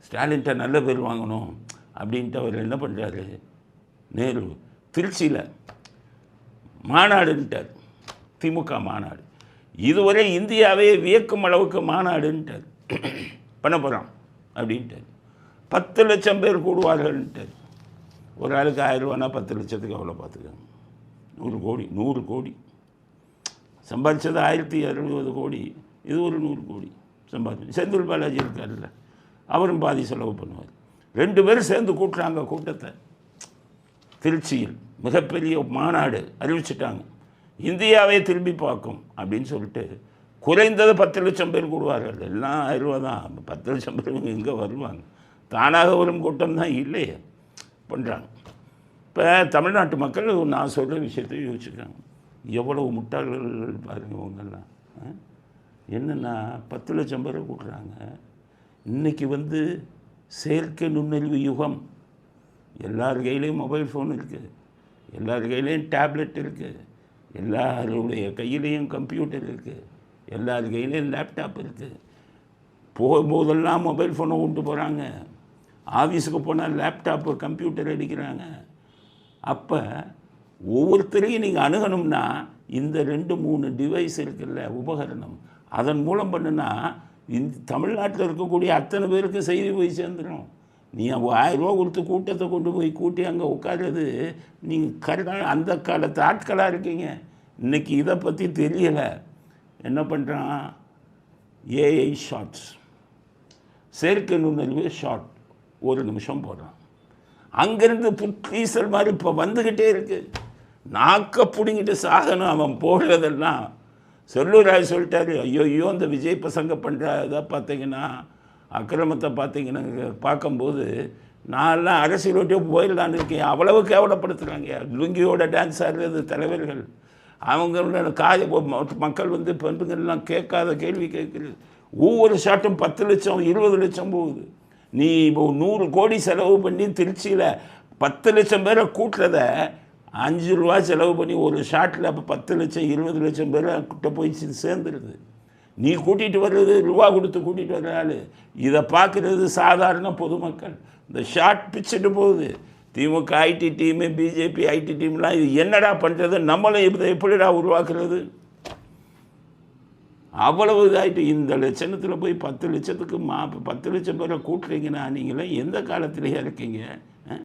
ஸ்டாலின்கிட்ட நல்ல பேர் வாங்கணும் அப்படின்ட்டு அவர் என்ன பண்ணுறாரு, நேரு திருச்சியில் மாநாடுன்ட்டார், திமுக மாநாடு. இதுவரை இந்தியாவே வியக்கும் அளவுக்கு மாநாடுன்ட்டார், பண்ண போகிறான் அப்படின்ட்டார். 10 லட்சம் பேர் கூடுவார்கள்ன்ட்டார். ஒரு ஆளுக்கு 1000 ரூபானா 10 லட்சத்துக்கு எவ்வளோ பார்த்துக்கோங்க. 100 கோடி சம்பாதிச்சது 1060 கோடி, இது ஒரு 100 கோடி சம்பாதிச்சு. செந்தில் பாலாஜி இருக்கார்ல, அவரும் பாதி செலவு பண்ணுவார். 2 பேரும் சேர்ந்து கூட்டுறாங்க கூட்டத்தை. திருச்சியில் மிகப்பெரிய மாநாடு அறிவிச்சிட்டாங்க, இந்தியாவை திரும்பி பார்க்கும் அப்படின்னு சொல்லிட்டு. குறைந்தது 10 லட்சம் பேர் கூடுவார்கள். எல்லாம் 1000 ரூபா தான். 10 லட்சம் பேர் எங்கே வருவாங்க? தானாக வரும் கூட்டம் தான் இல்லையே பண்ணுறாங்க. இப்போ தமிழ்நாட்டு மக்கள் நான் சொல்கிற விஷயத்தை யோசிச்சுக்காங்க. எவ்வளவு முட்டாள்கள் பாருங்கள் அவங்கெல்லாம். என்னென்னா 10 லட்சம் பேரை கூட்டுறாங்க. இன்றைக்கி செயற்கை நுண்ணறிவு யுகம். எல்லார் கையிலையும் மொபைல் ஃபோன் இருக்குது, எல்லார் கையிலையும் டேப்லெட் இருக்குது, எல்லாருடைய கையிலையும் கம்ப்யூட்டர் இருக்குது, எல்லார் கையிலையும் லேப்டாப் இருக்குது. போகும்போதெல்லாம் மொபைல் ஃபோனை கொண்டு போகிறாங்க. ஆஃபீஸுக்கு போனால் லேப்டாப்பு கம்ப்யூட்டர் அடிக்கிறாங்க. அப்போ ஒவ்வொருத்தரையும் நீங்கள் அணுகணும்னா இந்த 2-3 டிவைஸ் இருக்குல்ல, உபகரணம், அதன் மூலம் பண்ணுனா தமிழ்நாட்டில் இருக்கக்கூடிய அத்தனை பேருக்கு செய்தி போய் சேர்ந்துடும். நீ 1000 ரூபா கொடுத்து கூட்டத்தை கொண்டு போய் கூட்டி அங்கே உட்கார்றது. நீங்கள் கரெக்டாக அந்த காலத்து ஆட்களாக இருக்கீங்க. இன்றைக்கி இதை பற்றி தெரியலை. என்ன பண்ணுறான், ஏஐ ஷார்ட்ஸ், செயற்கை நுண்ணறிவு ஷார்ட் 1 நிமிஷம் போடுறான். அங்கேருந்து புற்றீசல் மாதிரி இப்போ வந்துக்கிட்டே இருக்குது. நாக்க பிடிங்கிட்டு சாகணும் அவன் போடுறதெல்லாம். செல்லூராய் சொல்லிட்டாரு, ஐயோ அந்த விஜய் பசங்க பண்ணுற இதை பார்த்தீங்கன்னா, அக்கிரமத்தை பார்த்தீங்கன்னா பார்க்கும்போது நான்லாம் அரசியலோட்டியே போயிடலான்னு இருக்கேன். அவ்வளவு கேவலப்படுத்துகிறாங்க. லுங்கியோட டான்ஸ் ஆடுறது தலைவர்கள். அவங்களோட மக்கள் பெண்கள்லாம் கேட்காத கேள்வி கேட்குறது. ஒவ்வொரு ஷாட்டும் 10 லட்சம் 20 லட்சம் போகுது. நீ இப்போ 100 கோடி செலவு பண்ணி திருச்சியில் 10 லட்சம் பேரை கூட்டுறத 5 ரூபா செலவு பண்ணி ஒரு ஷாட்டில் அப்போ 10 லட்சம் 20 லட்சம் பேரை கிட்ட போய் சேர்ந்துருது. நீ கூட்டிகிட்டு வர்றது ரூபா கொடுத்து கூட்டிகிட்டு வர்ற ஆள். இதை பார்க்குறது சாதாரண பொதுமக்கள். இந்த ஷார்ட் பிச்சுட்டு போகுது. திமுக ஐடி டீமு, பிஜேபி ஐடி டீம்லாம் இது என்னடா பண்ணுறது, நம்மளும் இதை எப்படிடா உருவாக்குறது? அவ்வளவு இதாகிட்டு இந்த லட்சணத்தில் போய் 10 லட்சத்துக்கு 10 லட்சம் பேரை கூட்டுறீங்கன்னா நீங்களாம் எந்த காலத்திலேயே இருக்கீங்க?